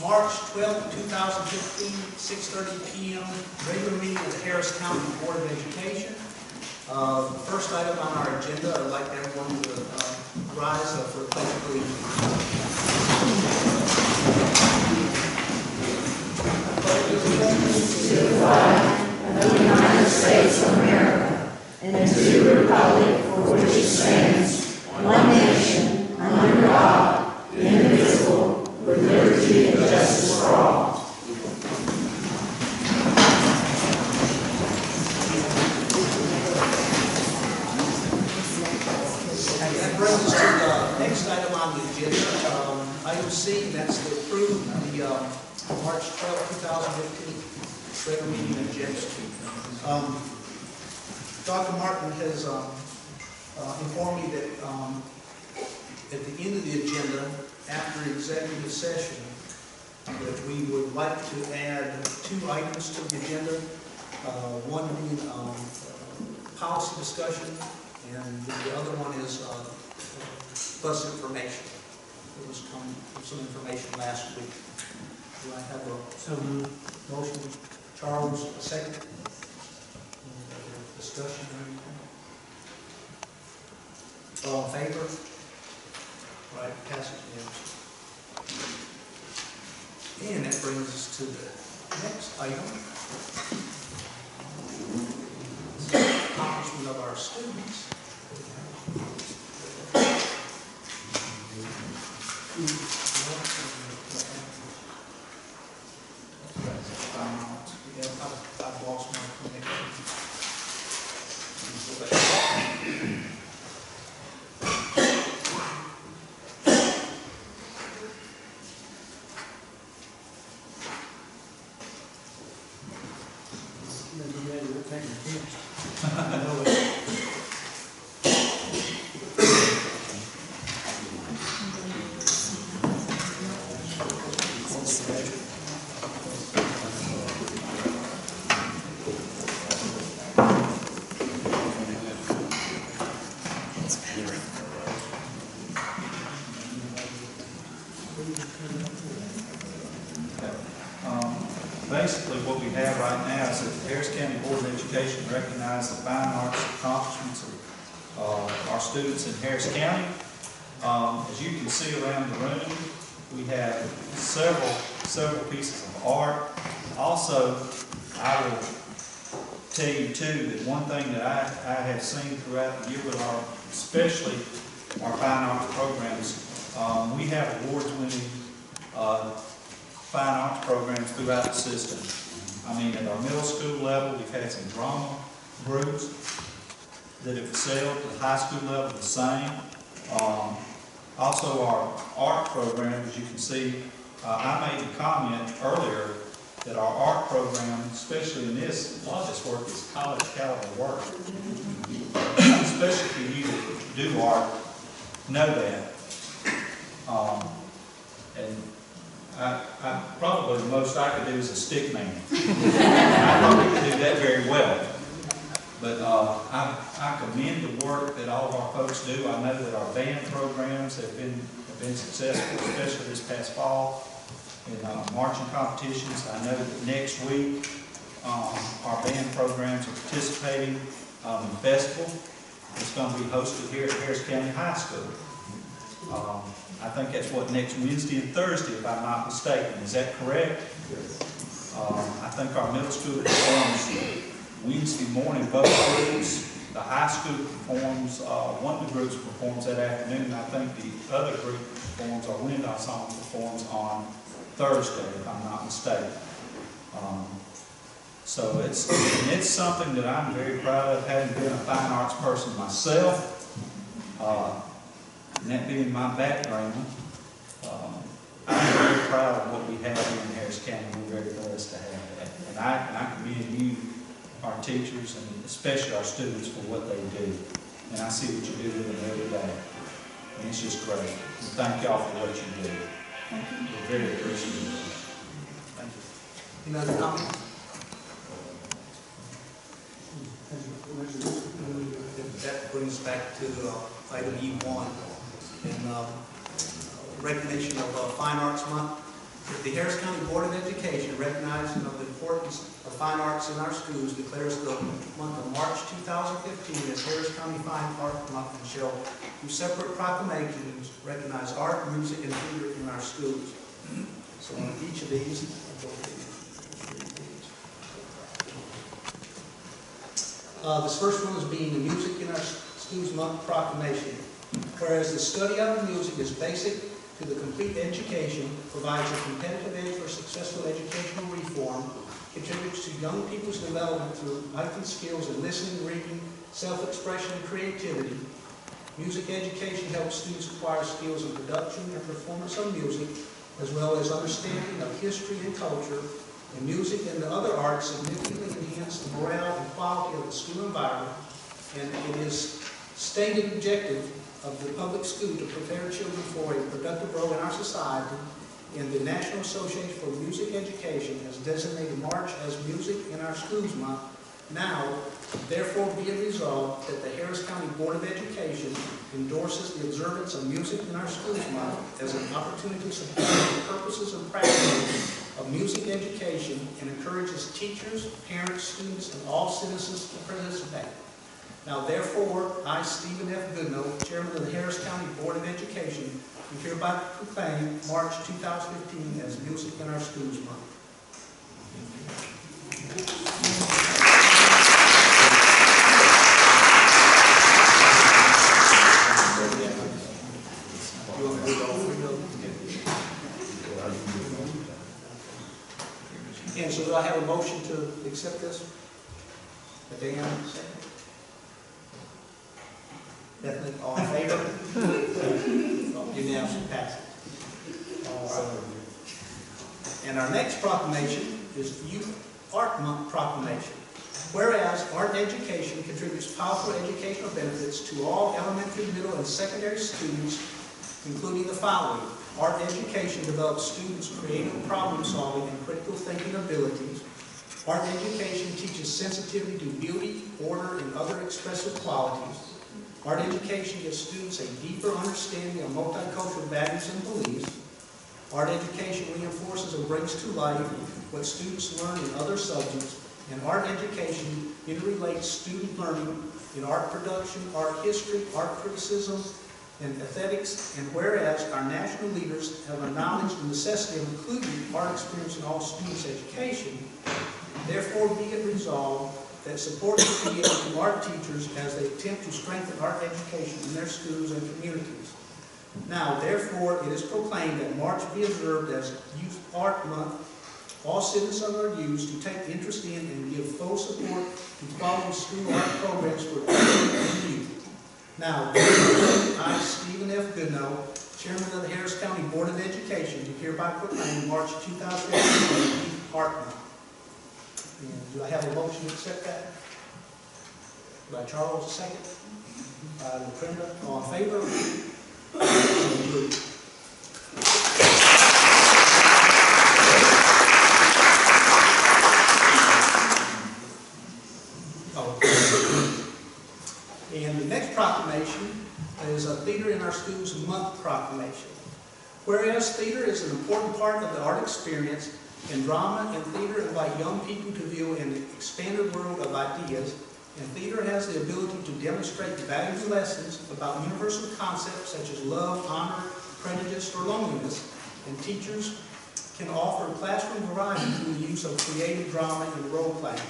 March 12th, 2015, 6:30 p.m. regular meeting of the Harris County Board of Education. The first item on our agenda, I'd like everyone to rise for the pledge of allegiance. To the flag of the United States of America and to the republic for which it stands, one nation, under God, indivisible, with liberty and justice for all. That brings us to the next item on the agenda, item C, and that's to approve the March 12, 2015 regular meeting agenda. Dr. Martin has informed me that at the end of the agenda, after executive session, that we would like to add 2 items to the agenda. One being policy discussion, and the other one is bus information. There was some information last week. Do I have a motion? Charles, a second? Discussion or anything? All in favor? Right, passes unanimously. And that brings us to the next item. Accomplishment of our students. I've lost my connection. Basically, what we have right now is that the Harris County Board of Education recognizes the fine arts accomplishments of our students in Harris County. As you can see around the room, we have several pieces of art. Also, I will tell you too that one thing that I have seen throughout the year with especially our fine arts programs, we have award-winning fine arts programs throughout the system. I mean, at our middle school level, we've had some drama groups that have excelled. At the high school level, the same. Also, our art program, as you can see, I made a comment earlier that our art program, especially in this, a lot of this work is college caliber work. Especially for you to do art, know that. And I probably the most I could do is a stick man. I probably could do that very well. But I commend the work that all of our folks do. I know that our band programs have been successful, especially this past fall in marching competitions. I know that next week our band programs are participating in the festival. It's going to be hosted here at Harris County High School. I think that's next Wednesday and Thursday, if I'm not mistaken. Is that correct? Yes. I think our middle school performs Wednesday morning, both groups. The high school performs, one of the groups performs that afternoon, and I think the other group performs, our wind ensemble performs on Thursday, if I'm not mistaken. So it's something that I'm very proud of, having been a fine arts person myself. And that being my background, I'm very proud of what we have here in Harris County. We're very blessed to have that. And I commend you, our teachers, and especially our students for what they do. And I see what you do with them every day. And it's just great. And thank y'all for what you do. We're very appreciative. Thank you. Any other comments? That brings us back to item E1, in recognition of Fine Arts Month. that the Harris County Board of Education, recognizing of the importance of fine arts in our schools, declares the month of March 2015 as Harris County Fine Art Month and shall, through separate proclamations, recognize art, music, and theater in our schools. So on each of these, this first one is being the Music in Our Schools Month proclamation. Whereas the study of music is basic to the complete education, provides a competitive edge for successful educational reform, contributes to young people's development through heightened skills in listening, reading, self-expression, and creativity. Music education helps students acquire skills in production and performance of music, as well as understanding of history and culture. And music and the other arts significantly enhance the morale and quality of the school environment, and it is stated objective of the public school to prepare children for a productive role in our society. And the National Association for Music Education has designated March as Music in Our Schools Month. Now, therefore, be it resolved that the Harris County Board of Education endorses the observance of Music in Our Schools Month as an opportunity to support the purposes and practices of music education and encourages teachers, parents, students, and all citizens to participate. Now, therefore, I, Stephen F. Goodnow, Chairman of the Harris County Board of Education, do hereby proclaim March 2015 as Music in Our Schools Month. And so do I have a motion to accept this? Dan, second. Bethany, all in favor? Unanimous passage. All right. And our next proclamation is Youth Art Month proclamation. Whereas art education contributes powerful educational benefits to all elementary, middle, and secondary students, including the following. Art education develops students' creative problem-solving and critical thinking abilities. Art education teaches sensitivity to beauty, order, and other expressive qualities. Art education gives students a deeper understanding of multicultural values and beliefs. Art education reinforces and brings to life what students learn in other subjects. And art education interrelates student learning in art production, art history, art criticism, and aesthetics. And whereas our national leaders have acknowledged the necessity of including art experience in all students' education, therefore be it resolved that support is given to art teachers as they attempt to strengthen art education in their schools and communities. Now, therefore, it is proclaimed that March be observed as Youth Art Month. All citizens are used to take interest in and give full support to following school art programs for children and youth. Now, I, Stephen F. Goodnow, Chairman of the Harris County Board of Education, do hereby proclaim March 2015 Youth Art Month. And do I have a motion to accept that? By Charles, a second. By Brenda, all in favor? And the next proclamation is a Theater in Our Schools Month proclamation. Whereas theater is an important part of the art experience, and drama and theater invite young people to view an expanded world of ideas, and theater has the ability to demonstrate valuable lessons about universal concepts such as love, honor, prejudice, or loneliness, and teachers can offer classroom variety through the use of creative drama and role-playing.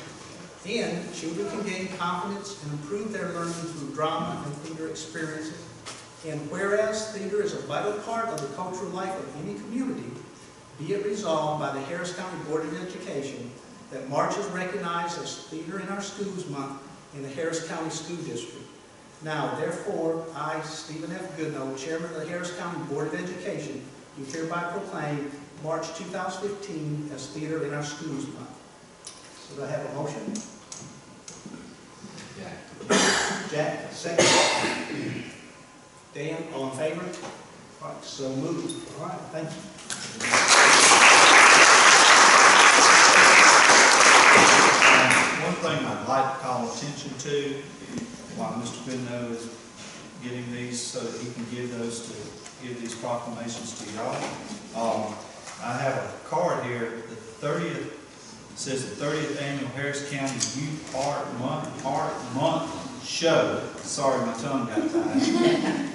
And children can gain confidence and improve their learning through drama and theater experiences. And whereas theater is a vital part of the cultural life of any community, be it resolved by the Harris County Board of Education that March is recognized as Theater in Our Schools Month in the Harris County School District. Now, therefore, I, Stephen F. Goodnow, Chairman of the Harris County Board of Education, do hereby proclaim March 2015 as Theater in Our Schools Month. So do I have a motion? Jack, second. Dan, all in favor? All right, so moved. All right, thank you. One thing I'd like to call attention to while Mr. Goodnow is getting these so that he can give these proclamations to y'all. I have a card here, the 30th, says the 30th Annual Harris County Youth Art Month Show. Sorry, my tongue got tied.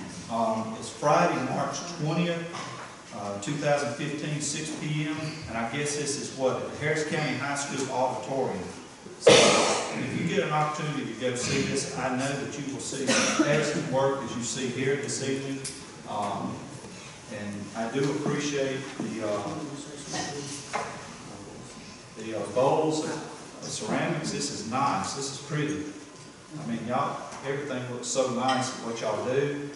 It's Friday, March 20th, 2015, 6 p.m. And I guess this is what, at the Harris County High School Auditorium. So if you get an opportunity to go see this, I know that you will see some excellent work as you see here this evening. And I do appreciate the bowls, the ceramics. This is nice. This is pretty. I mean, y'all, everything looks so nice. What y'all do.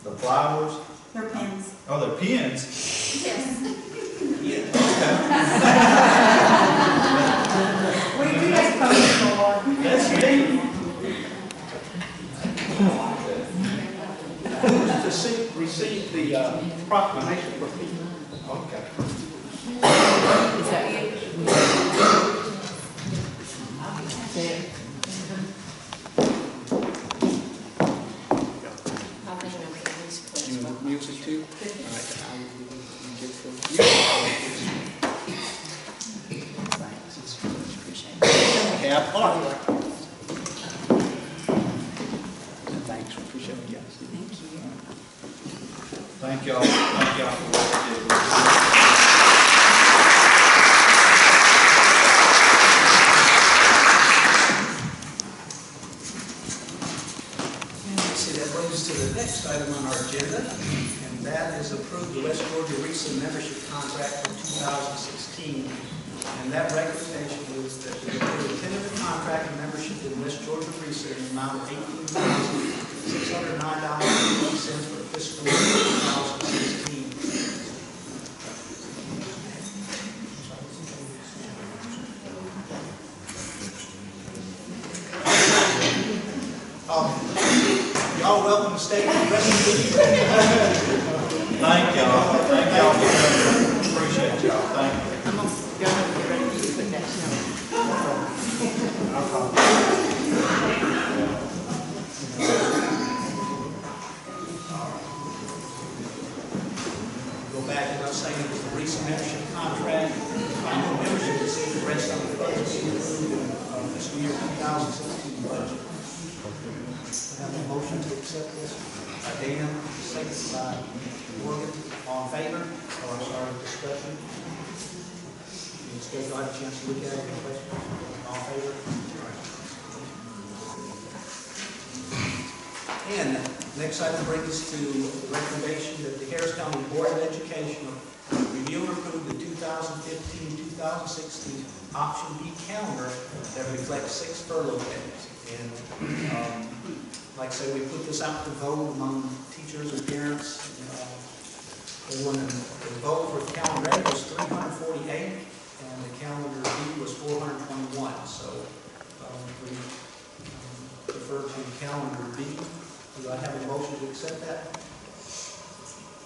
The flowers. They're pins. Oh, they're pins. Yes. Yeah. We make photos for. That's neat. Who's to receive the proclamation for people? Okay. Is that you? You want music too? All right, I will get from you. Okay, I applaud. Thanks, we appreciate it, guys. Thank y'all. Thank y'all for what you did. See, that brings us to the next item on our agenda, and that is approve the West Georgia RESA membership contract for 2016. And that recommendation is that we approve a tentative contract and membership in West Georgia RESA in the amount of $18,609.80 for fiscal year 2016. Y'all welcome to stay for the rest of the meeting. Thank y'all. Thank y'all for coming. Appreciate y'all. Thank you. I'm going to go ahead and get ready to put that snow. Go back to what I was saying, it was the recent membership contract. Final membership is the rest of the budget fiscal year 2016 budget. Have a motion to accept this by Dan, second by Morgan. All in favor? Oh, I'm sorry, discussion. You still got a chance to look at it, any questions? All in favor? And next item brings us to the recommendation that the Harris County Board of Education review and approve the 2015-2016 option B calendar that reflects 6 furlough days. And like I said, we put this out to vote among teachers and parents. Everyone, the vote for calendar A was 348, and the calendar B was 421. So we defer to calendar B. Do I have a motion to accept that?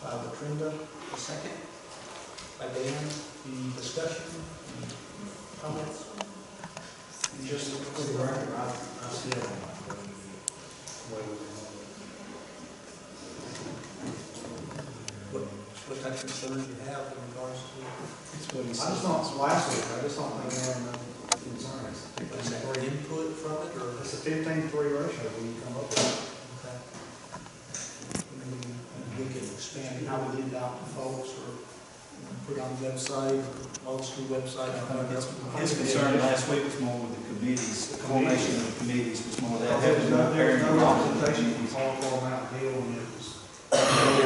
By Latrinda, a second. By Dan, any discussion? Comments? Just for the record, I see it. What type of concerns you have in regards to? That's what he I said. just don't, last week, I just don't think we have enough concerns. Is that more input from it, or? It's a 15-3 ratio when you come up with it. Okay. Maybe we can expand how we get it out to folks, or put it on the website, or old school website. His concern last week was more with the committees, the formation of the committees was more that. There was no Having representation from Paul Mountain Hill, and it was, I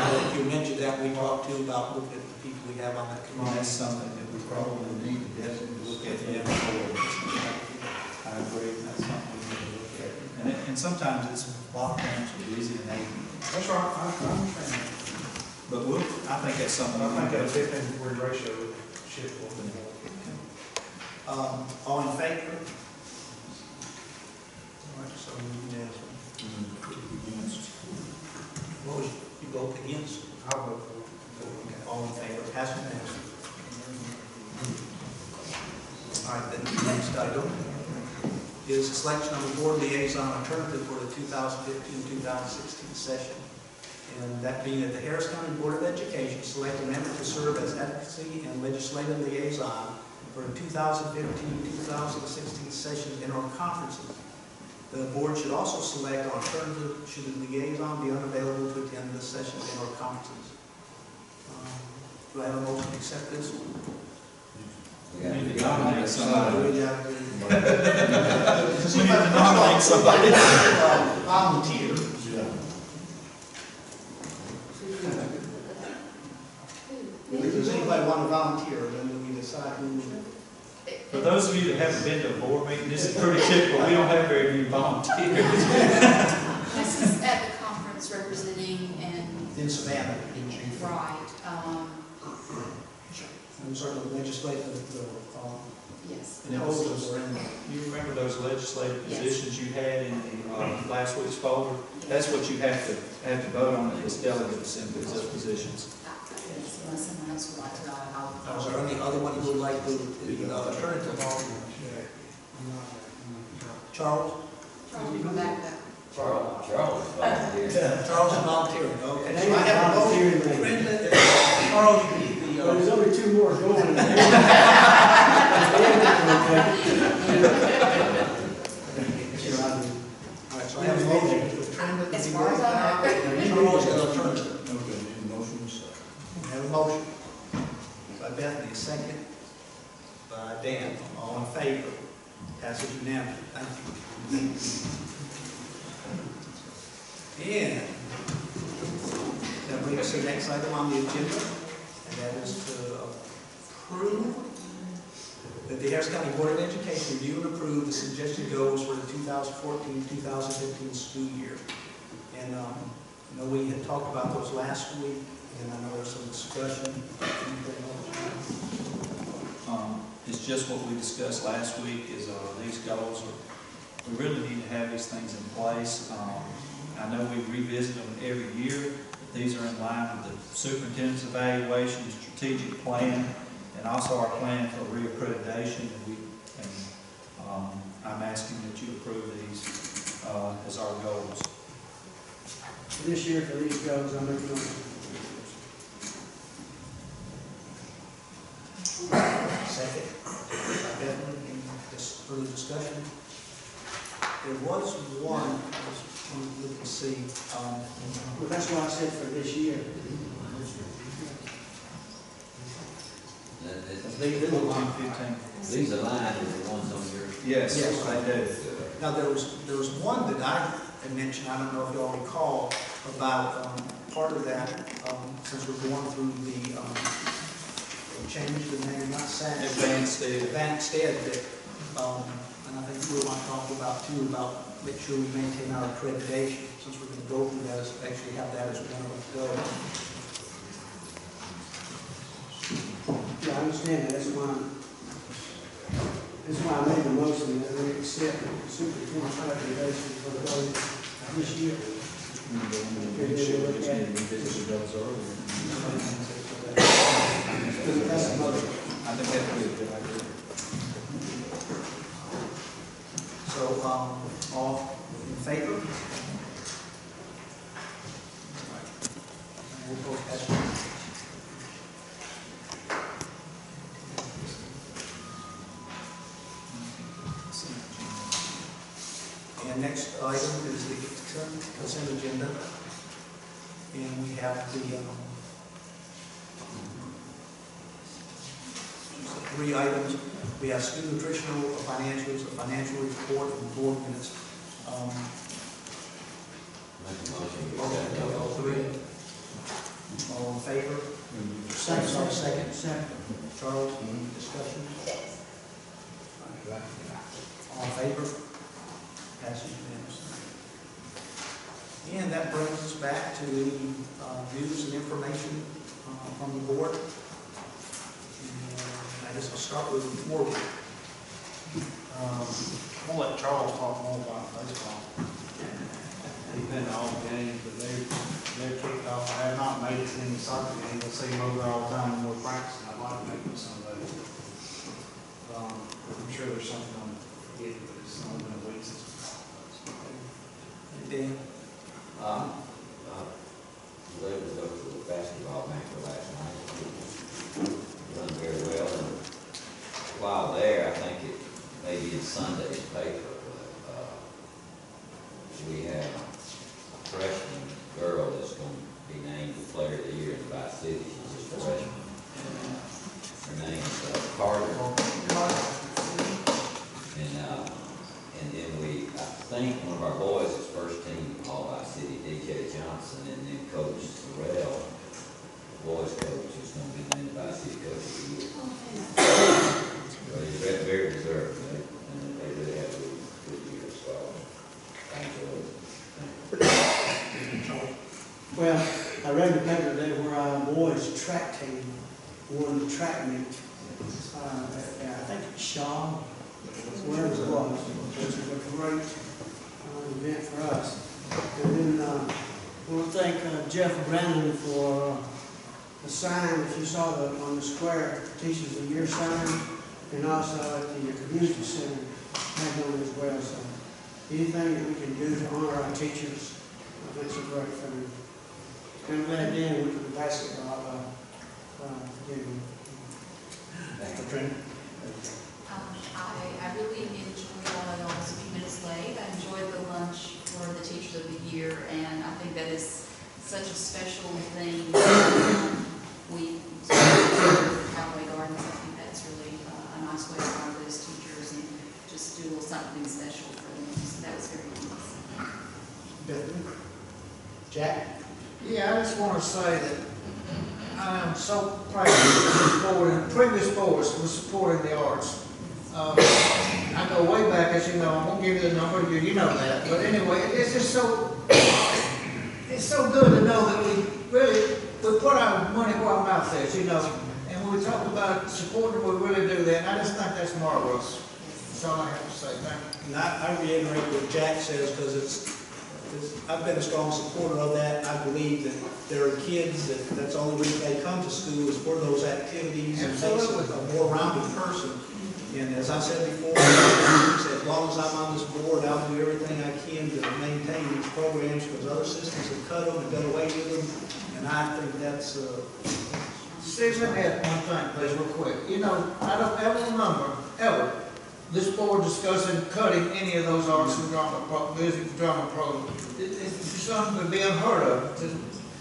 think you mentioned that, we talked to about looking at the people we have on that Well, committee. that's something that we probably need to definitely look at moving forward. I agree, that's something we need to look at. And sometimes it's, a lot of times are busy and they, that's right, I understand that. but I think that's something. I think that 15-3 ratio would shift a little bit more. All in favor? All right, so unanimous. What was, you vote against? I'll vote for it. Okay, all in favor, pass unanimously. All right, then the next item is the selection of a board liaison alternative for the 2015-2016 session. And that being that the Harris County Board of Education select a member to serve as advocacy and legislative liaison for the 2015-2016 session in our conferences. The board should also select an alternative should the liaison be unavailable to attend the session in our conferences. Do I have a motion to accept this? We need to nominate somebody. We have to- We need to nominate somebody. Volunteer. Does anybody want to volunteer, then we decide who. For those of you that haven't been to a board meeting, this is pretty typical. We don't have very many volunteers. This is at the conference representing and, In Savannah. right, And certainly legislative, yes. the proposals are in there. You remember those legislative Yes. positions you had in the last week's folder? That's what you have to vote on at this delegate assembly, is those positions. Unless someone else would like to, I'll. Is there any other one you would like to, alternative? Charles? Charlie, go back up. Charles volunteered. Charles is volunteering, okay. And So they I have a volunteering, motion. maybe. Brenda, Charles, you need the, Well, there's only two more going. all right, so I have a motion with Brenda. As far as I know. Charles is alternative. Okay, need a motion to second. I have a motion by Bethany, a second by Dan. All in favor? Passes unanimously. Thank you. And that brings us to the next item on the agenda, and that is to approve that the Harris County Board of Education review and approve the suggested goals for the 2014-2015 school year. And I know we had talked about those last week, and I know there's some discussion. It's just what we discussed last week, is these goals. We really need to have these things in place. I know we revisit them every year, but these are in line with the superintendent's evaluation, strategic plan, and also our plan for reaccreditation. I'm asking that you approve these as our goals. This year for these goals, I'm making a Second. Bethany, just further discussion. There was one, we can see, well, that's why I said for this year. These are line 15. These aligned with the ones on your. Yes, Yes. they do. now there was one that I had mentioned, I don't know if you all recall, about part of that, since we're going through the, change the name, not SAC. Advanced Ed. Advanced Ed, that, and I think we want to talk about too, about make sure we maintain our accreditation, since we're going to go through that, actually have that as one of the goals. Yeah, I understand that, that's why I made the motion that we accept the superintendent's recommendation for the goals this year. That's the motion. I think that would be a good idea. So, all in favor? We'll go ahead. And next item is the consent agenda. And we have the three items. We have student nutritional financials, a financial report, and board minutes. Make a motion to Okay, accept all those. three. All in favor? Second. Charles, discussion? All in favor? Passes unanimously. And that brings us back to the news and information from the board. And I guess I'll start with Morgan. We'll let Charles talk more about baseball. He's been to all the games, but they're kicked off. I have not made it to any soccer games. I see them over there all the time when we're practicing. I'd like to make it some of those. I'm sure there's something I'm getting, but it's only been a week since we talked about it. Dan? City, she's just a freshman. Her name's Carter. And then I think one of our boys is first team All-By City, DJ Johnson, and then Coach Terrell, boys coach, is going to be named by City Coach of the Year. So he's very reserved, and they really have a good year, so thank you. Well, I read in the paper today where our boys' track team won the track meet. I think it's Shaw, wherever it was, which was a great event for us. And then I want to thank Jeff Brandon for the sign, if you saw on the square, Teachers of the Year sign, and also at the community center, had one as well. So anything that we can do to honor our teachers, I think it's a great thing. And glad then we can basketball game. Katrina? I really enjoyed, although I was a few minutes late, I enjoyed the lunch for the Teachers of the Year, and I think that is such a special thing. We Cowboy Gardens, I think that's really a nice way to honor those teachers and just do a little something special for them. So that was very nice. Jack? Yeah, I just want to say that I am so proud of supporting, previous boards was supporting the arts. I go way back, as you know, I won't give you the number, you know that. But anyway, it's just so, it's so good to know that we put our money where our mouth is, you know. And when we talk about supporting, we really do that. And I just think that's marvelous. That's all I have to say. Thank you. And I reiterate what Jack says, because I've been a strong supporter of that. I believe that there are kids that's the only reason they come to school is for those activities. And makes them a more rounded person. And as I said before, as long as I'm on this board, I'll do everything I can to maintain these programs, because other systems have cut them and done away with them. And I think that's Steve, let me add one thing, please, real quick. You know, I don't ever remember, ever, this board discussing cutting any of those arts and music drama programs. It's something to be unheard of.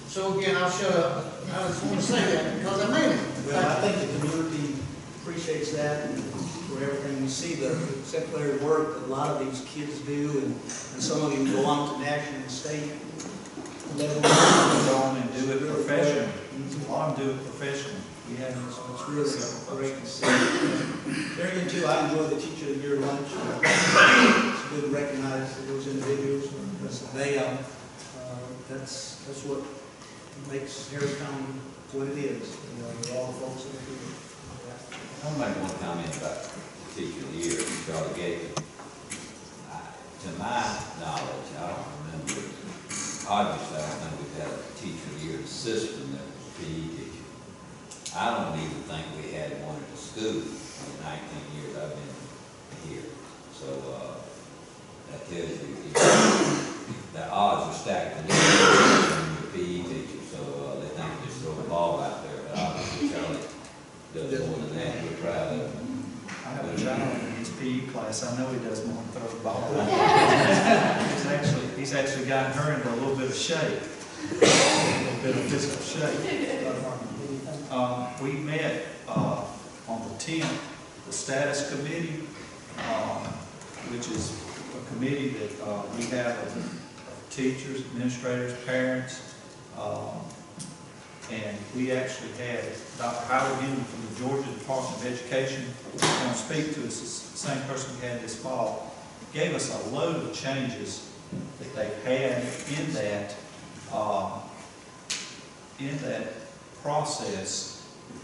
So again, I'll shut up. I just want to say that because I mean it. well, I think the community appreciates that, and for everything we see, the exemplary work that a lot of these kids do, and some of them go on to national and state level. Go on and do it professionally. A lot of them do it professionally. We have It's really great to see. There again, too, I enjoy the Teacher of the Year lunch. It's good to recognize those individuals, because that's what makes Harris County what it is. You know, with all the folks in the field. I'll make one comment about the Teacher of the Year, Charlie Gator. To my knowledge, I don't remember, obviously, I don't think we've had a Teacher of the Year system that was a PE teacher. I don't even think we had one at the school in the 19 years I've been here. So that tells you, the odds are stacked against the PE teacher. So they think they just throw the ball out there. But obviously Charlie does more than that. We're proud of him. I have a child in his PE class. I know he does more than throw the ball. He's actually gotten her into a little bit of shape, a little bit of physical shape. We met on the 10th, the status committee, which is a committee that we have of teachers, administrators, parents, and we actually had Dr. Howard Henry from the Georgia Department of Education come speak to us, the same person we had this fall. Gave us a load of changes that they've had in that process.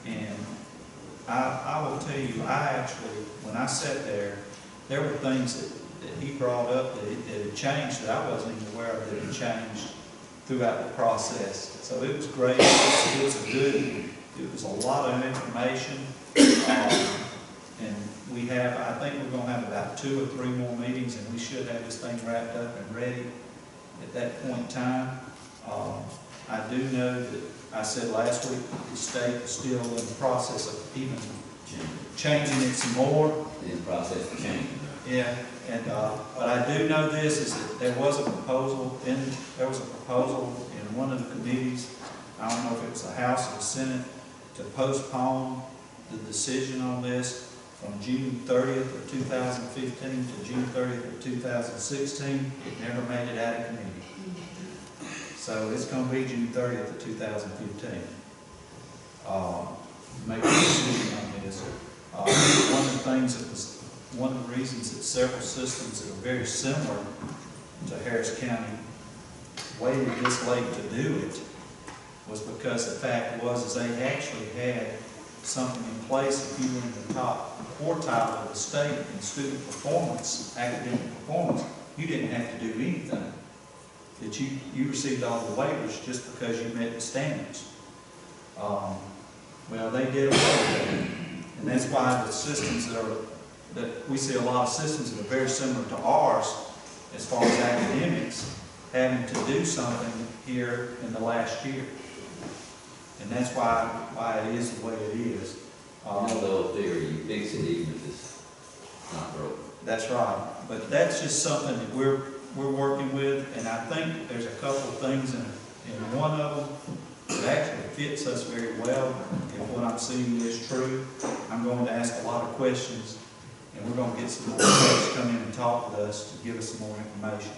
And I will tell you, when I sat there were things that he brought up that had changed that I wasn't even aware of that had changed throughout the process. So it was great. It was a lot of information. And I think we're going to have about 2 or 3 more meetings, and we should have this thing wrapped up and ready at that point in time. I do know that I said last week the state is still in the process of even changing it some more. In the process of changing. Yeah, and but I do know this is that there was a proposal in one of the committees I don't know if it was the House or the Senate, to postpone the decision on this from June 30th of 2015 to June 30th of 2016. It never made it out of committee. So it's going to be June 30th of 2015. Make a decision on this. One of the things that was, one of the reasons that several systems that are very similar to Harris County waited this late to do it was because the fact was is they actually had something in place. If you were in the top quartile of the state in student performance, academic performance, you didn't have to do anything. That you received all the waivers just because you met the standards. Well, they did away with it. And that's why the systems that we see a lot of systems that are very similar to ours as far as academics having to do something here in the last year. And that's why it is the way it is. You know the old theory, you fix it even if it's not broken. That's right. But that's just something that we're working with, and I think there's a couple of things in one of them that actually fits us very well. If what I'm seeing is true, I'm going to ask a lot of questions, and we're going to get some more folks to come in and talk with us to give us some more information.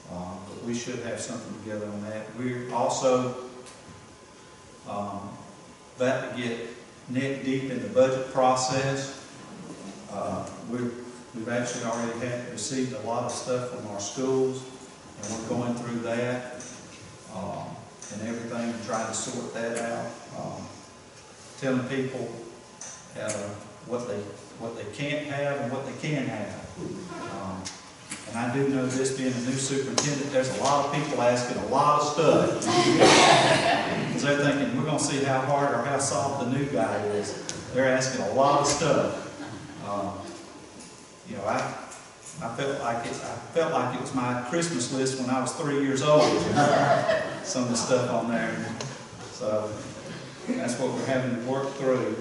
But we should have something together on that. We're also about to get neck deep in the budget process. We've actually already received a lot of stuff from our schools, and we're going through that and everything, and trying to sort that out. Telling people what they can't have and what they can have. And I do know this, being a new superintendent, there's a lot of people asking a lot of stuff. Because they're thinking, we're going to see how hard or how soft the new guy is. They're asking a lot of stuff. You know, I felt like it was my Christmas list when I was 3 years old. Some of the stuff on there. So that's what we're having to work through.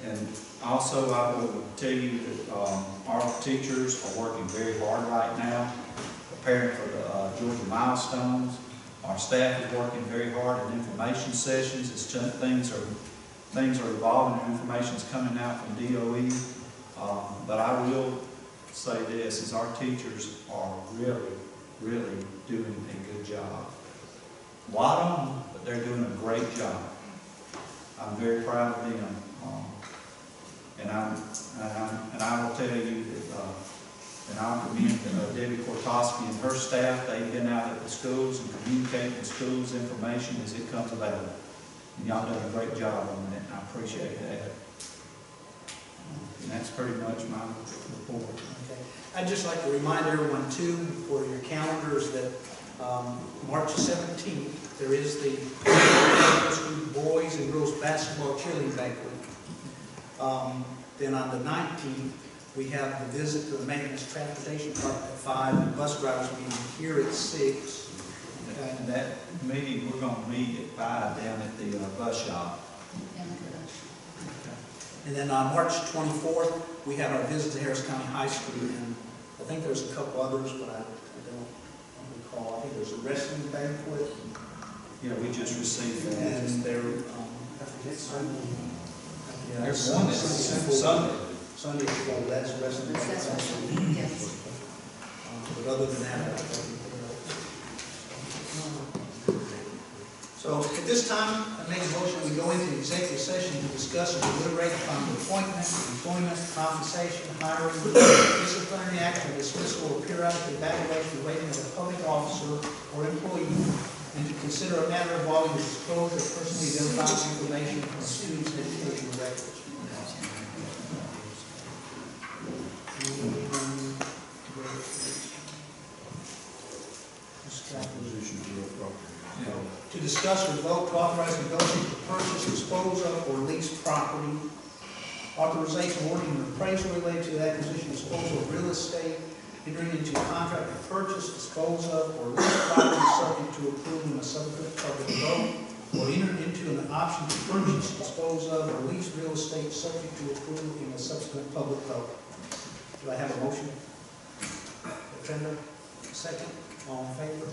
And also, I will tell you that our teachers are working very hard right now, preparing for the Georgia milestones. Our staff is working very hard in information sessions. As things are evolving and information is coming out from DOE. But I will say this, is our teachers are really, really doing a good job. A lot of them, but they're doing a great job. I'm very proud of them. And I will tell you that, and I'll commend Debbie Kortosky and her staff. They've been out at the schools and communicating with schools information as it comes available. And y'all done a great job on that, and I appreciate that. And that's pretty much my report. Okay. I'd just like to remind everyone too, for your calendars, that March 17th, there is the boys and girls basketball cheerleading banquet. Then on the 19th, we have the visit to the maintenance transportation department at 5, and bus drivers meeting here at 6. And that meeting, we're going to meet at 5 down at the bus shop. And then on March 24th, we have our visit to Harris County High School, and I think there's a couple others, but I don't recall. I think there's a wrestling banquet. Yeah, we just received that. And there, There's one that's Sunday. Sunday before, that's wrestling. Yes. But other than that, I think so at this time, I make a motion we go into executive session to discuss and deliberate upon the appointment, employment, compensation, hiring, disciplinary action, dismissal, or periodic evaluation relating to a public officer or employee, and to consider a matter involving the disclosure of personally identifiable information from students' educational records. To discuss or vote to authorize negotiation to purchase, dispose of, or lease property. Authorization awarding an appraisal related to the acquisition, disposal of real estate. Entering into a contract to purchase, dispose of, or lease property subject to approval in a subsequent public vote. Or enter into an option to purchase, dispose of, or lease real estate subject to approval in a subsequent public vote. Do I have a motion? Trender, second. All in favor?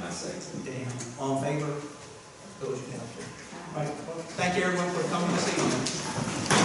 I say. Dan, all in favor? Those unanimous. All right, thank you everyone for coming this evening.